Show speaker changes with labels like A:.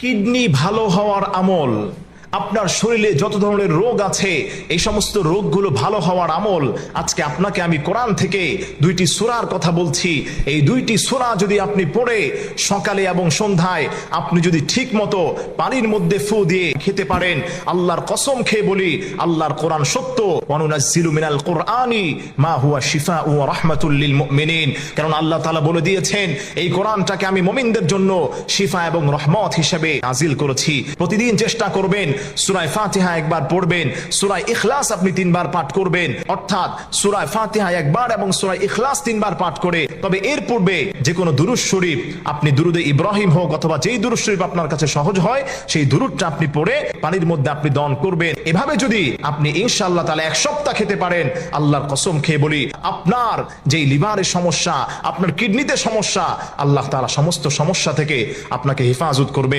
A: Kidney ভালো হওয়ার আমল, আপনার শরীরে যত ধরনের রোগ আছে এই সমস্ত রোগগুলো ভালো হওয়ার আমল। আজকে আপনাকে আমি কোরআন থেকে দুইটি সূরার কথা বলছি। এই দুইটি সূরা যদি আপনি পড়ে সকালে এবং সন্ধ্যায় আপনি যদি ঠিক মতো পানির মধ্যে ফু দিয়ে খেতে পারেন, আল্লাহর কসম খেয়ে বলি আল্লাহর কোরআন সত্য। ওয়ানুনাজ্জিলু মিনাল কুরআনি মা হুয়া শিফাউ ওয়া রাহমাতুল লিল মুমিনিন। কারণ আল্লাহ তাআলা বলে দিয়েছেন এই কোরআনটাকে আমি মুমিনদের জন্য শিফা এবং রহমত হিসেবে নাজিল করেছি। প্রতিদিন চেষ্টা করবেন সূরা ফাতিহা একবার পড়বেন, সূরা ইখলাস আপনি 3 বার পাঠ করবেন, অর্থাৎ সূরা ফাতিহা একবার এবং সূরা ইখলাস 3 বার পাঠ করে। তবে এর পূর্বে যে কোনো দুরূদ শরীফ, আপনি দুরুদে ইব্রাহিম হোক অথবা যেই দুরূদ শরীফ আপনার কাছে সহজ হয় সেই দুরূদটা আপনি পড়ে পানির মধ্যে আপনি দহন করবেন। এভাবে যদি আপনি ইনশাআল্লাহ তাআলা 1 সপ্তাহ খেতে পারেন, আল্লাহর কসম খেয়ে বলি আপনার যেই লিভারের সমস্যা, আপনার কিডনিতে সমস্যা, আল্লাহ তাআলা সমস্ত সমস্যা থেকে আপনাকে হেফাজত করবে।